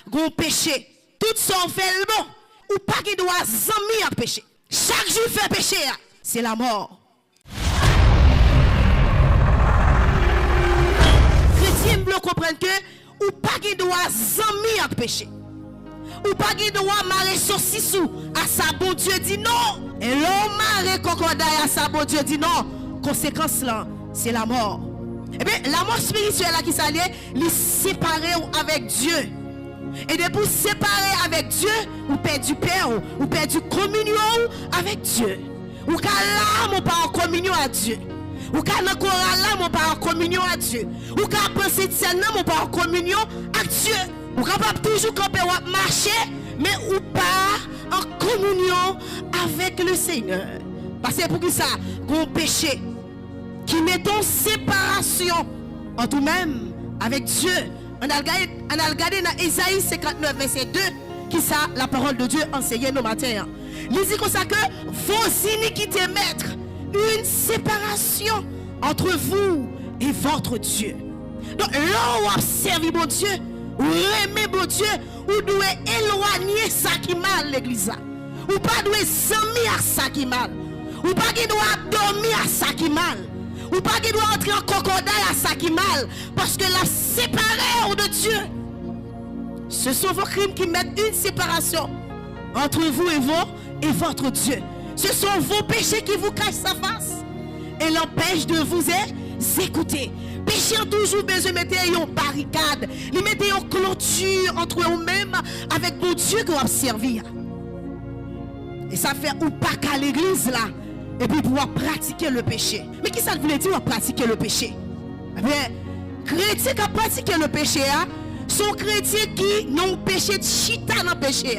gon péché. Tout ça on fait le bon. Ou pas qui doit zami à péché. Chaque jour fait péché, c'est la mort. Chrétien doit comprendre que ou pas qui doit zami à péché. Ou pas qui doit marrer saucissou à sa bon Dieu dit non. Et l'homme marrer cocodaille à sa bon Dieu dit non. Conséquence là, c'est la mort. Eh bien, la mort spirituelle là qui s'allie, les séparer avec Dieu. Et de vous séparer avec Dieu, vous perdez du Père, vous perdez communion avec Dieu. Ou qu'à là, mon pas en communion à Dieu. Ou qu'à encore là, mon pas en communion à Dieu. Ou qu'à penser de ça, mon pas en communion à Dieu. Ou capable toujours camper ou marcher, mais ou pas en communion avec le Seigneur. Parce que pour qui ça, qu'on péché, qui met en séparation entre nous-mêmes avec Dieu. On a regardé dans Isaïe 59, verset 2, qui ça, la parole de Dieu enseigne nos matins. Il dit comme ça que vos iniquités mettent une séparation entre vous et votre Dieu. Donc là où observez mon Dieu, ou aimez mon Dieu, ou doit éloigner ça qui mal l'église. Ou pas doit s'amuser à ça qui mal. Ou pas qui doit dormir à ça qui mal. Ou pas qui doit entrer en cocodaille à ça qui mal. Parce que la séparation de Dieu, ce sont vos crimes qui mettent une séparation entre vous et votre Dieu. Ce sont vos péchés qui vous cachent sa face et l'empêchent de vous écouter. Péché a toujours besoin de mettre une barricade, de mettre une clôture entre vous-même avec mon Dieu que vous servir. Et ça fait ou pas qu'à l'église là. Et puis pouvoir pratiquer le péché. Mais qui ça voulait dire pratiquer le péché? Eh bien, chrétiens qui pratiquent le péché sont chrétiens qui n'ont péché de chita dans le péché.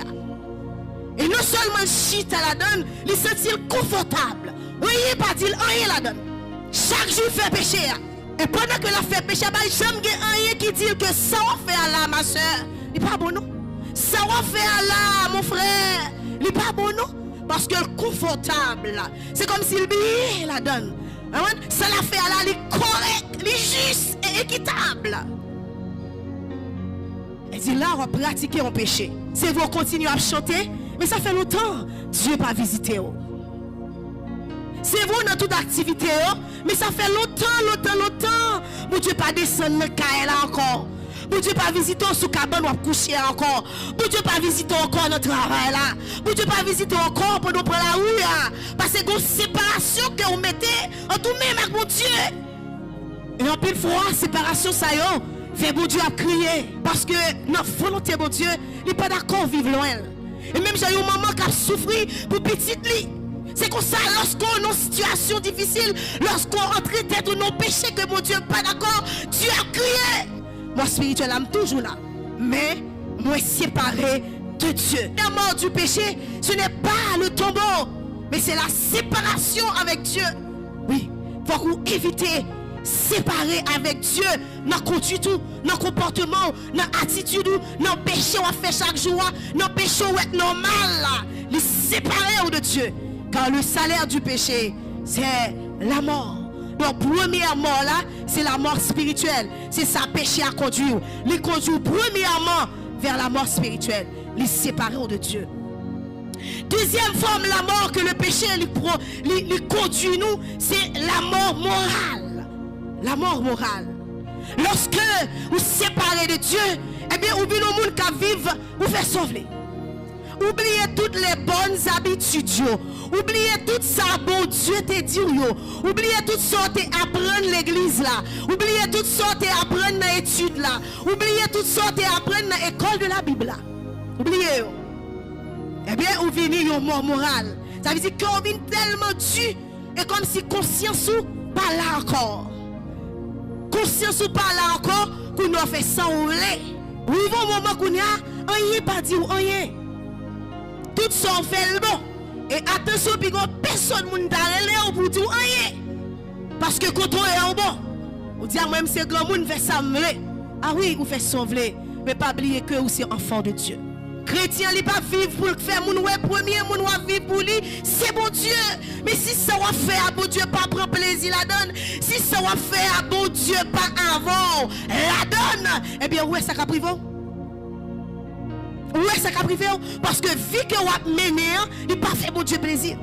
Et non seulement chita la donne, ils se sentent confortables. Oui, pas dire rien la donne. Chaque jour fait péché. Et pendant que la fait péché, j'aime rien qui dit que ça on fait à la ma soeur. Il n'est pas bon non. Ça on fait à la mon frère. Il n'est pas bon non. Parce que le confortable, c'est comme s'il billet la donne. Ça la fait à la correct, juste et équitable. Et dit là, on va pratiquer un péché. C'est vous continuer à chanter, mais ça fait longtemps, Dieu pas visité. C'est vous dans toute activité, mais ça fait longtemps, mon Dieu pas descendre le caille là encore. Pour Dieu pas visiter sous cabane ou coucher encore. Pour Dieu pas visiter encore notre travail là. Pour Dieu pas visiter encore pour nous prendre la rue là. Parce que une séparation que vous mettez entre nous-mêmes avec mon Dieu. Et en plus fois, séparation ça y est, fait mon Dieu à crier. Parce que notre volonté mon Dieu, il n'est pas d'accord vivre loin. Et même j'ai eu un maman qui a souffert pour petite lit. C'est comme ça, lorsqu'on est dans une situation difficile, lorsqu'on entre tête ou nos péchés que mon Dieu n'est pas d'accord, Dieu a crié. Moi spirituel, je suis toujours là. Mais moi séparé de Dieu. La mort du péché, ce n'est pas le tombeau, mais c'est la séparation avec Dieu. Oui, il faut qu'on évite séparer avec Dieu dans conduite, dans comportement, dans attitude, dans péché on fait chaque jour, dans péché on est normal. Les séparer de Dieu. Car le salaire du péché, c'est la mort. Donc, première mort là, c'est la mort spirituelle. C'est ça péché à conduire. Les conduire premièrement vers la mort spirituelle. Les séparer de Dieu. Deuxième forme, la mort que le péché les conduit nous, c'est la mort morale. La mort morale. Lorsque vous séparez de Dieu, eh bien, oubliez le monde qui vivent, vous faites sauver. Oubliez toutes les bonnes habitudes. Oubliez tout ça, bon Dieu te dit. Oubliez tout ça, te apprendre l'église là. Oubliez tout ça, te apprendre dans l'étude là. Oubliez tout ça, te apprendre dans l'école de la Bible là. Oubliez. Eh bien, vous venez une mort morale. Ça veut dire qu'on vient tellement dur et comme si conscience ou pas là encore. Conscience ou pas là encore, qu'on a fait ça ou lait. Ou au moment qu'on y a, rien pas dit ou rien. Tout ça on fait le bon. Et attention, puis personne ne t'a pour dire rien. Parce que quand on est en bon, on dit à moi-même c'est grand monde fait ça. Ah oui, vous faites sauver. Mais pas oublier que vous êtes enfant de Dieu. Chrétien, il pas vivre pour faire mon premier, mon vivre pour lui, c'est bon Dieu. Mais si ça va faire à bon Dieu, pas prendre plaisir la donne. Si ça va faire à bon Dieu, pas avant la donne. Eh bien, où est-ce que ça privé? Ouais, ça qu'a privé parce que vie que vous avez mené, il pas fait bon Dieu plaisir.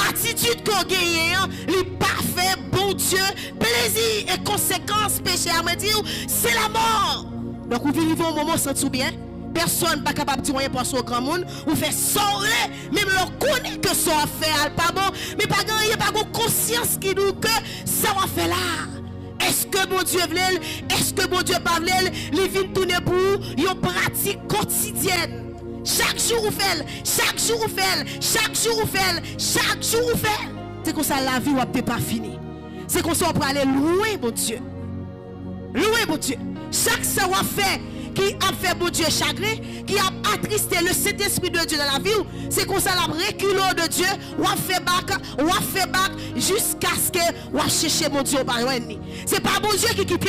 Attitude qu'on gagne, il pas fait bon Dieu plaisir et conséquence péché à me dire, c'est la mort. Donc vous vivez un moment sans tout bien. Personne n'est pas capable de dire rien pour son grand monde. Vous faites sorler, même l'on connaît que ça va faire pas bon, mais pas gagner, pas de conscience qui nous que ça va faire là. Est-ce que bon Dieu veut? Est-ce que bon Dieu pas veut? Il vient tourner pour une pratique quotidienne. Chaque jour vous faites, chaque jour vous faites, chaque jour vous faites, chaque jour vous faites. C'est comme ça la vie n'est pas finie. C'est comme ça on peut aller loin, mon Dieu. Loin, mon Dieu. Chaque ça va faire qui a fait mon Dieu chagrin, qui a attristé le Saint-Esprit de Dieu dans la vie, c'est comme ça la reculon de Dieu, ou a fait bac, jusqu'à ce que ou a cherché mon Dieu au baron. C'est pas mon Dieu qui quitte,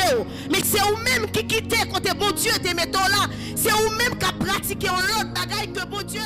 mais c'est vous-même qui quittez quand mon Dieu te met là. C'est vous-même qui a pratiqué l'autre bagaille que mon Dieu